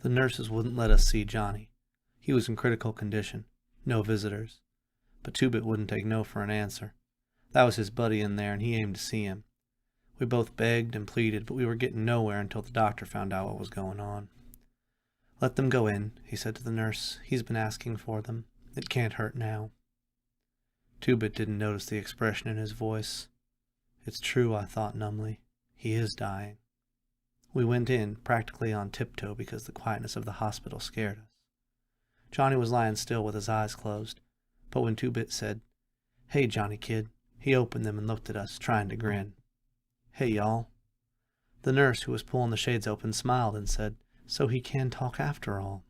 The nurses wouldn't let us see Johnny. He was in critical condition. No visitors. But Two-Bit wouldn't take no for an answer. That was his buddy in there, and he aimed to see him. We both begged and pleaded, but we were getting nowhere until the doctor found out what was going on. "Let them go in," he said to the nurse. "He's been asking for them. It can't hurt now." Two-Bit didn't notice the expression in his voice. It's true, I thought numbly. He is dying. We went in, practically on tiptoe because the quietness of the hospital scared us. Johnny was lying still with his eyes closed, but when Two-Bit said, "Hey, Johnny kid," he opened them and looked at us, trying to grin. "Hey, y'all." The nurse, who was pulling the shades open, smiled and said, "So he can talk after all."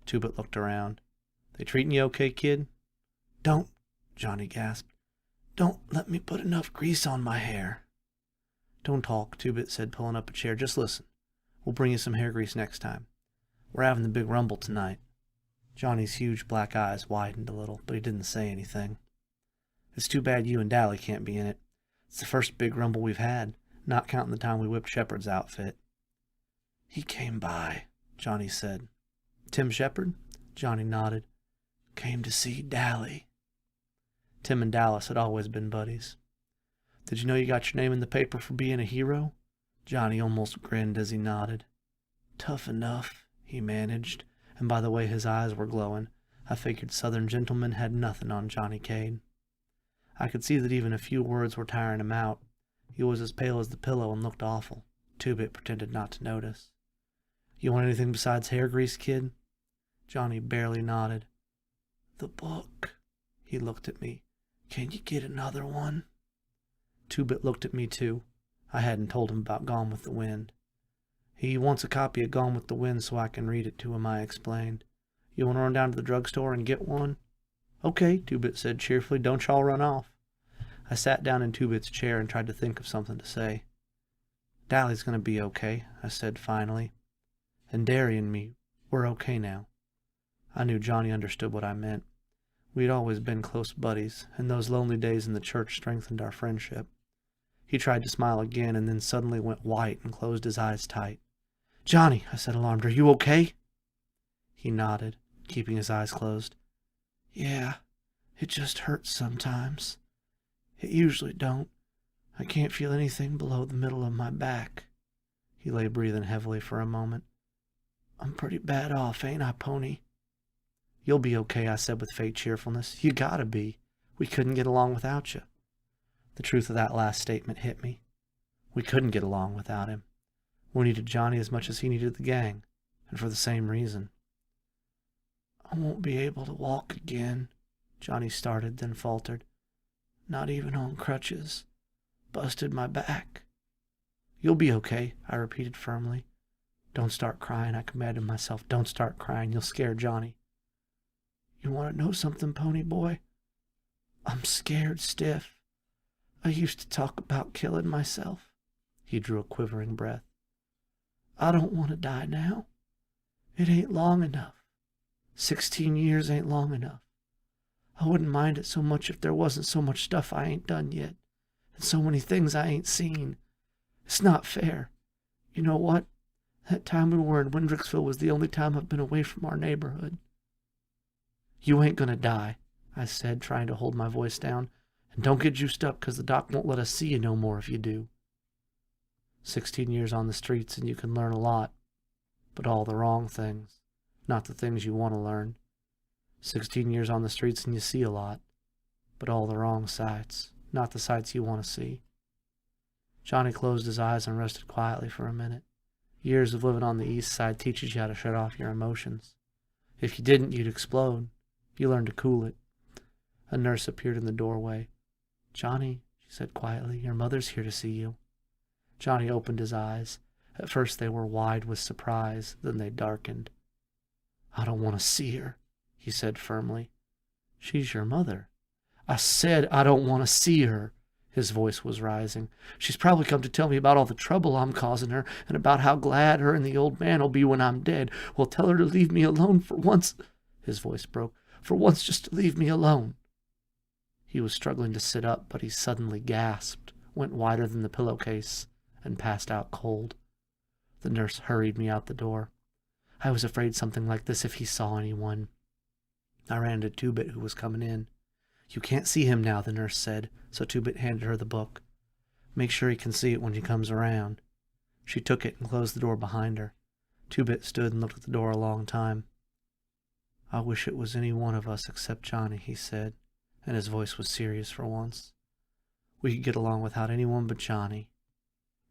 Two-Bit looked around. "They treating you okay, kid?" "Don't," Johnny gasped. "Don't let me put enough grease on my hair." "Don't talk," Two-Bit said, pulling up a chair. "Just listen. We'll bring you some hair grease next time. We're having the big rumble tonight." Johnny's huge black eyes widened a little, but he didn't say anything. "It's too bad you and Dally can't be in it. It's the first big rumble we've had, not counting the time we whipped Shepard's outfit." "He came by," Johnny said. "Tim Shepard?" Johnny nodded. "Came to see Dally." Tim and Dallas had always been buddies. "Did you know you got your name in the paper for being a hero?" Johnny almost grinned as he nodded. "Tough enough," he managed, and by the way his eyes were glowing, I figured Southern gentlemen had nothing on Johnny Cade. I could see that even a few words were tiring him out. He was as pale as the pillow and looked awful. Two-Bit pretended not to notice. "You want anything besides hair grease, kid?" Johnny barely nodded. "The book." He looked at me. "Can you get another one?" Two-Bit looked at me too. I hadn't told him about Gone with the Wind. "He wants a copy of Gone with the Wind so I can read it to him," I explained. "You want to run down to the drugstore and get one?" "Okay," Two-Bit said cheerfully. "Don't y'all run off." I sat down in Two-Bit's chair and tried to think of something to say. "Dally's going to be okay," I said finally. "And Derry and me, we're okay now." I knew Johnny understood what I meant. We'd always been close buddies, and those lonely days in the church strengthened our friendship. He tried to smile again and then suddenly went white and closed his eyes tight. "Johnny," I said, alarmed, "are you okay?" He nodded, keeping his eyes closed. "Yeah, it just hurts sometimes. It usually don't. I can't feel anything below the middle of my back." He lay breathing heavily for a moment. "I'm pretty bad off, ain't I, Pony?" "You'll be okay," I said with fake cheerfulness. "You gotta be. We couldn't get along without you." The truth of that last statement hit me. We couldn't get along without him. We needed Johnny as much as he needed the gang, and for the same reason. "I won't be able to walk again," Johnny started, then faltered. "Not even on crutches. Busted my back." "You'll be okay," I repeated firmly. "Don't start crying," I commanded myself. "Don't start crying. You'll scare Johnny." "You want to know something, Pony Boy? I'm scared stiff. I used to talk about killing myself." He drew a quivering breath. "I don't want to die now. It ain't long enough. 16 years ain't long enough. I wouldn't mind it so much if there wasn't so much stuff I ain't done yet, and so many things I ain't seen. It's not fair. You know what? That time we were in Windricksville was the only time I've been away from our neighborhood." "You ain't gonna die," I said, trying to hold my voice down. "And don't get juiced up, 'cause the doc won't let us see you no more if you do. 16 years on the streets and you can learn a lot, but all the wrong things, not the things you want to learn. 16 years on the streets and you see a lot, but all the wrong sights, not the sights you want to see." Johnny closed his eyes and rested quietly for a minute. Years of living on the east side teaches you how to shut off your emotions. If you didn't, you'd explode. You learn to cool it. A nurse appeared in the doorway. "Johnny," she said quietly, "your mother's here to see you." Johnny opened his eyes. At first they were wide with surprise, then they darkened. "I don't want to see her," he said firmly. "She's your mother." "I said I don't want to see her." His voice was rising. "She's probably come to tell me about all the trouble I'm causing her, and about how glad her and the old man will be when I'm dead. Well, tell her to leave me alone for once." His voice broke. "For once, just to leave me alone." He was struggling to sit up, but he suddenly gasped, went wider than the pillowcase, and passed out cold. The nurse hurried me out the door. I was afraid something like this if he saw anyone. I ran into Two-Bit, who was coming in. You can't see him now, the nurse said, so Two-Bit handed her the book. Make sure he can see it when he comes around. She took it and closed the door behind her. Two-Bit stood and looked at the door a long time. I wish it was any one of us except Johnny, he said, and his voice was serious for once. We could get along without anyone but Johnny.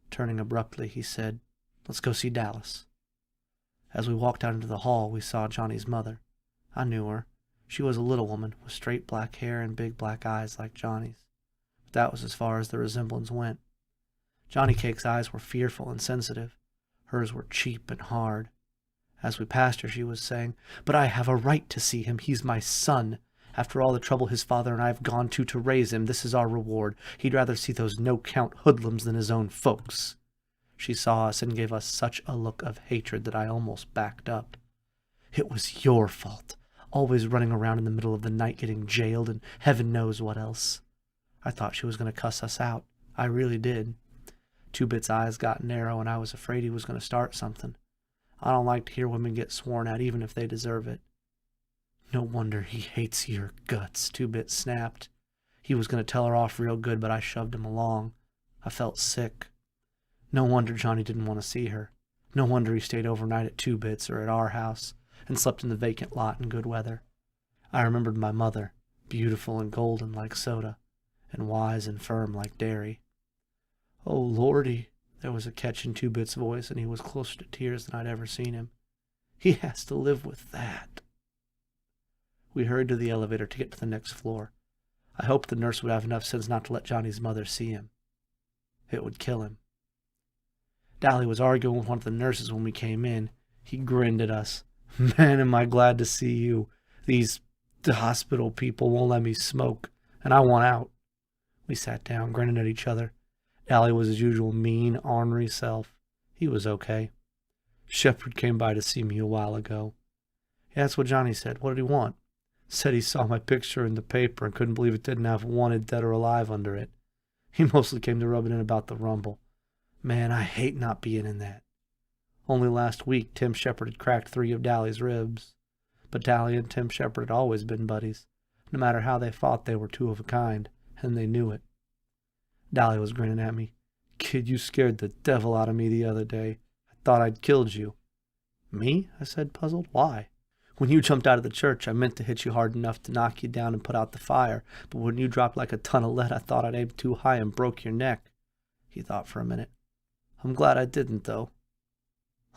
Turning abruptly, he said, Let's go see Dallas. As we walked out into the hall, we saw Johnny's mother. I knew her. She was a little woman with straight black hair and big black eyes like Johnny's. But that was as far as the resemblance went. Johnny Cake's eyes were fearful and sensitive. Hers were cheap and hard. As we passed her, she was saying, But I have a right to see him. He's my son. After all the trouble his father and I have gone to raise him, this is our reward. He'd rather see those no-count hoodlums than his own folks. She saw us and gave us such a look of hatred that I almost backed up. It was your fault, always running around in the middle of the night getting jailed and heaven knows what else. I thought she was going to cuss us out. I really did. Two-Bit's eyes got narrow and I was afraid he was going to start something. I don't like to hear women get sworn at, even if they deserve it. No wonder he hates your guts, Two-Bit snapped. He was going to tell her off real good, but I shoved him along. I felt sick. No wonder Johnny didn't want to see her. No wonder he stayed overnight at Two-Bit's or at our house and slept in the vacant lot in good weather. I remembered my mother, beautiful and golden like soda, and wise and firm like dairy. Oh, Lordy, there was a catch in Two-Bit's voice, and he was closer to tears than I'd ever seen him. He has to live with that. We hurried to the elevator to get to the next floor. I hoped the nurse would have enough sense not to let Johnny's mother see him. It would kill him. Dally was arguing with one of the nurses when we came in. He grinned at us. Man, am I glad to see you. These hospital people won't let me smoke, and I want out. We sat down, grinning at each other. Dally was his usual mean, ornery self. He was okay. Shepard came by to see me a while ago. Yeah, that's what Johnny said. What did he want? Said he saw my picture in the paper and couldn't believe it didn't have wanted dead or alive under it. He mostly came to rub it in about the Rumble. Man, I hate not being in that. Only last week, Tim Shepard had cracked 3 of Dally's ribs. But Dally and Tim Shepard had always been buddies. No matter how they fought, they were 2 of a kind, and they knew it. Dally was grinning at me. Kid, you scared the devil out of me the other day. I thought I'd killed you. Me? I said, puzzled. Why? When you jumped out of the church, I meant to hit you hard enough to knock you down and put out the fire, but when you dropped like a ton of lead, I thought I'd aimed too high and broke your neck. He thought for a minute. I'm glad I didn't, though.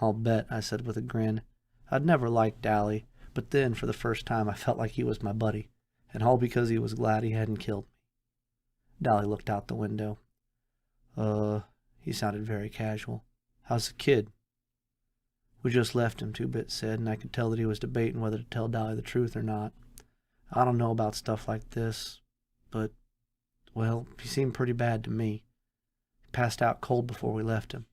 I'll bet, I said with a grin. I'd never liked Dally, but then, for the first time, I felt like he was my buddy, and all because he was glad he hadn't killed me. Dally looked out the window. He sounded very casual. How's the kid? We just left him, Two-Bit said, and I could tell that he was debating whether to tell Dally the truth or not. I don't know about stuff like this, but, well, he seemed pretty bad to me. He passed out cold before we left him.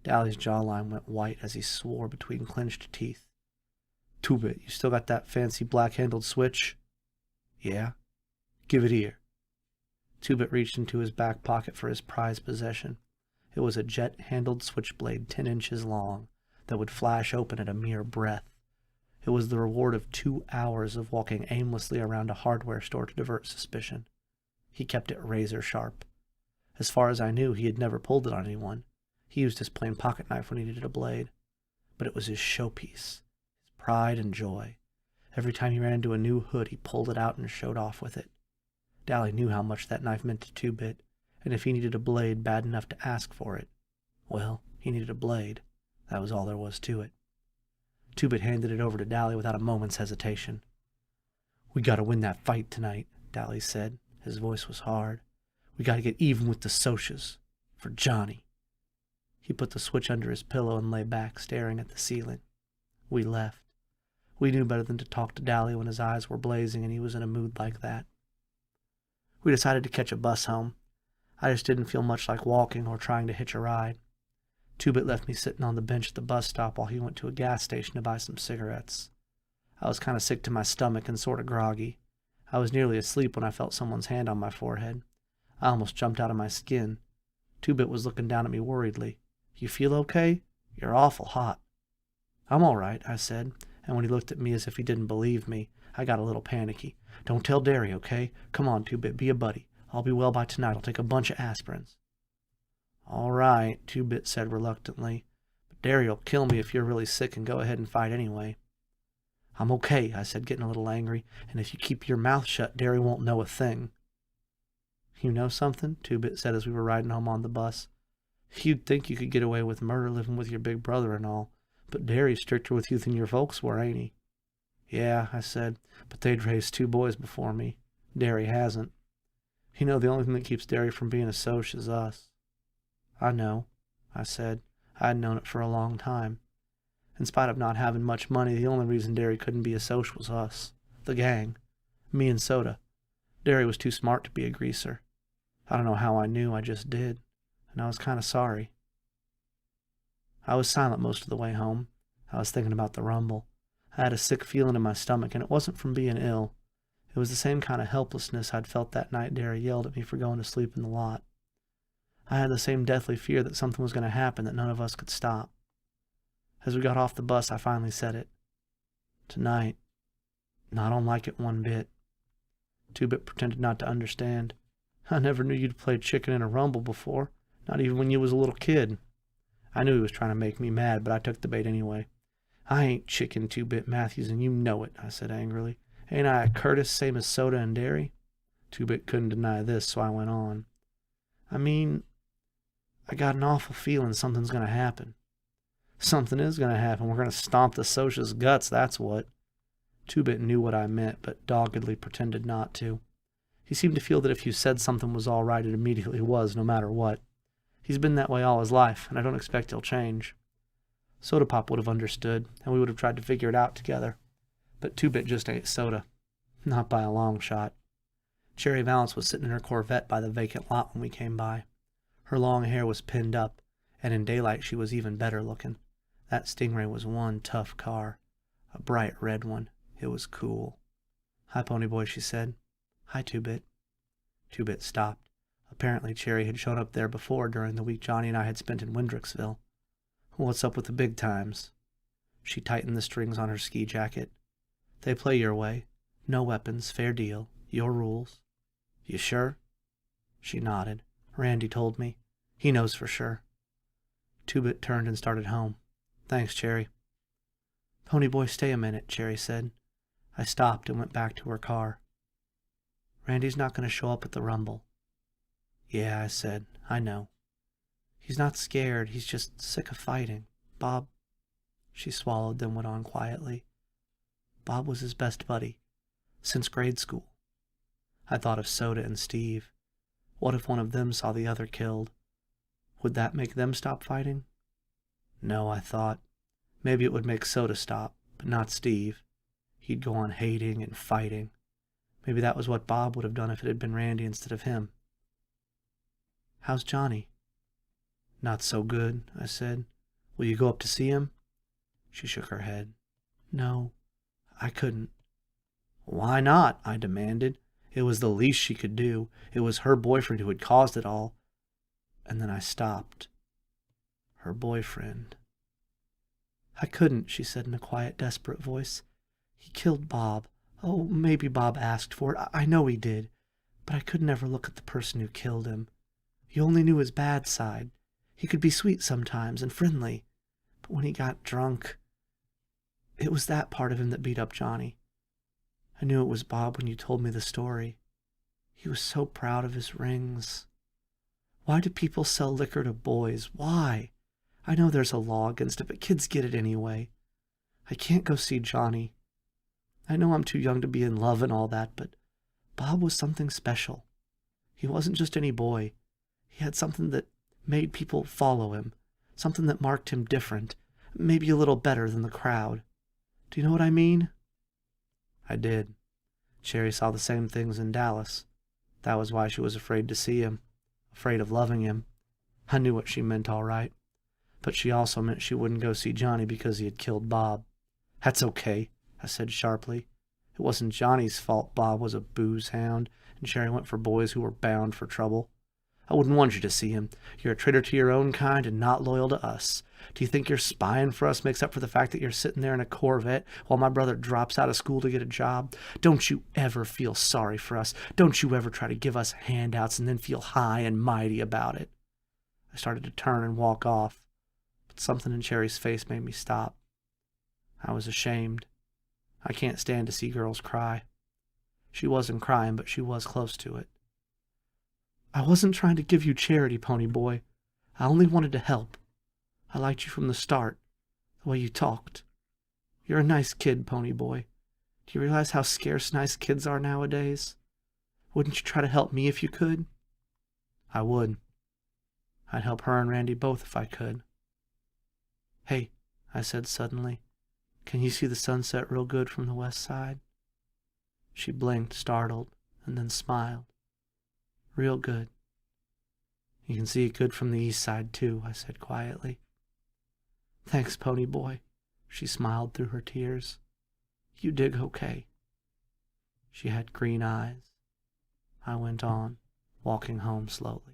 Dally's jawline went white as he swore between clenched teeth. Two-Bit, you still got that fancy black-handled switch? Yeah. Give it here. Two-Bit reached into his back pocket for his prized possession. It was a jet-handled switchblade 10 inches long that would flash open at a mere breath. It was the reward of 2 hours of walking aimlessly around a hardware store to divert suspicion. He kept it razor sharp. As far as I knew, he had never pulled it on anyone. He used his plain pocket knife when he needed a blade. But it was his showpiece, his pride and joy. Every time he ran into a new hood, he pulled it out and showed off with it. Dally knew how much that knife meant to Two-Bit, and if he needed a blade bad enough to ask for it, well, he needed a blade. That was all there was to it. Two-Bit handed it over to Dally without a moment's hesitation. We gotta win that fight tonight, Dally said. His voice was hard. We gotta get even with the Socs. For Johnny. He put the switch under his pillow and lay back, staring at the ceiling. We left. We knew better than to talk to Dally when his eyes were blazing and he was in a mood like that. We decided to catch a bus home. I just didn't feel much like walking or trying to hitch a ride. Two-Bit left me sitting on the bench at the bus stop while he went to a gas station to buy some cigarettes. I was kind of sick to my stomach and sort of groggy. I was nearly asleep when I felt someone's hand on my forehead. I almost jumped out of my skin. Two-Bit was looking down at me worriedly. You feel okay? You're awful hot. I'm all right, I said, and when he looked at me as if he didn't believe me, I got a little panicky. Don't tell Derry, okay? Come on, Two-Bit, be a buddy. I'll be well by tonight. I'll take a bunch of aspirins. All right, Two-Bit said reluctantly, but Derry'll kill me if you're really sick and go ahead and fight anyway. I'm okay, I said, getting a little angry, and if you keep your mouth shut, Derry won't know a thing. You know something? Two-Bit said as we were riding home on the bus. You'd think you could get away with murder living with your big brother and all, but Derry's stricter with you than your folks were, ain't he? Yeah, I said, but they'd raised 2 boys before me. Derry hasn't. You know, the only thing that keeps Derry from being a Soc is us. I know, I said. I'd known it for a long time. In spite of not having much money, the only reason Derry couldn't be a Soc was us. The gang. Me and Soda. Derry was too smart to be a greaser. I don't know how I knew, I just did. And I was kind of sorry. I was silent most of the way home. I was thinking about the rumble. I had a sick feeling in my stomach, and it wasn't from being ill. It was the same kind of helplessness I'd felt that night Derry yelled at me for going to sleep in the lot. I had the same deathly fear that something was going to happen that none of us could stop. As we got off the bus, I finally said it. Tonight. I don't like it one bit. Two-Bit pretended not to understand. I never knew you'd played chicken in a rumble before, not even when you was a little kid. I knew he was trying to make me mad, but I took the bait anyway. I ain't chicken, Two-Bit Matthews, and you know it, I said angrily. Ain't I a Curtis, same as Soda and Derry? Two-Bit couldn't deny this, so I went on. I mean, I got an awful feeling something's going to happen. Something is going to happen. We're going to stomp the Socia's guts, that's what. Two-Bit knew what I meant, but doggedly pretended not to. He seemed to feel that if you said something was all right, it immediately was, no matter what. He's been that way all his life, and I don't expect he'll change. Soda Pop would have understood, and we would have tried to figure it out together. But Two-Bit just ain't Soda. Not by a long shot. Cherry Valance was sitting in her Corvette by the vacant lot when we came by. Her long hair was pinned up, and in daylight she was even better looking. That Stingray was one tough car. A bright red one. It was cool. Hi, Ponyboy, she said. Hi, Two-Bit. Two-Bit stopped. Apparently Cherry had shown up there before during the week Johnny and I had spent in Windricksville. What's up with the big times? She tightened the strings on her ski jacket. They play your way. No weapons, fair deal. Your rules. You sure? She nodded. Randy told me. He knows for sure. Two-Bit turned and started home. Thanks, Cherry. Ponyboy, stay a minute, Cherry said. I stopped and went back to her car. Randy's not going to show up at the rumble. Yeah, I said. I know. He's not scared. He's just sick of fighting. Bob... She swallowed, then went on quietly. Bob was his best buddy. Since grade school. I thought of Soda and Steve. What if one of them saw the other killed? Would that make them stop fighting? No, I thought. Maybe it would make Soda stop, but not Steve. He'd go on hating and fighting. Maybe that was what Bob would have done if it had been Randy instead of him. How's Johnny? Not so good, I said. Will you go up to see him? She shook her head. No, I couldn't. Why not? I demanded. It was the least she could do. It was her boyfriend who had caused it all. And then I stopped. Her boyfriend. I couldn't, she said in a quiet, desperate voice. He killed Bob. Oh, maybe Bob asked for it. I know he did. But I could never look at the person who killed him. You only knew his bad side. He could be sweet sometimes and friendly. But when he got drunk, it was that part of him that beat up Johnny. I knew it was Bob when you told me the story. He was so proud of his rings. Why do people sell liquor to boys? Why? I know there's a law against it, but kids get it anyway. I can't go see Johnny. I know I'm too young to be in love and all that, but Bob was something special. He wasn't just any boy. He had something that made people follow him, something that marked him different, maybe a little better than the crowd. Do you know what I mean? I did. Cherry saw the same things in Dallas. That was why she was afraid to see him, afraid of loving him. I knew what she meant all right. But she also meant she wouldn't go see Johnny because he had killed Bob. That's okay, I said sharply. It wasn't Johnny's fault Bob was a booze hound, and Cherry went for boys who were bound for trouble. I wouldn't want you to see him. You're a traitor to your own kind and not loyal to us. Do you think your spying for us makes up for the fact that you're sitting there in a Corvette while my brother drops out of school to get a job? Don't you ever feel sorry for us? Don't you ever try to give us handouts and then feel high and mighty about it?" I started to turn and walk off, but something in Cherry's face made me stop. I was ashamed. I can't stand to see girls cry. She wasn't crying, but she was close to it. "I wasn't trying to give you charity, Pony Boy. I only wanted to help. I liked you from the start, the way you talked. You're a nice kid, Pony Boy. Do you realize how scarce nice kids are nowadays? Wouldn't you try to help me if you could?" "I would. I'd help her and Randy both if I could." "Hey," I said suddenly, "can you see the sunset real good from the west side?" She blinked, startled, and then smiled. "Real good." "You can see it good from the east side, too," I said quietly. "Thanks, Pony Boy," she smiled through her tears. "You dig okay." She had green eyes. I went on, walking home slowly.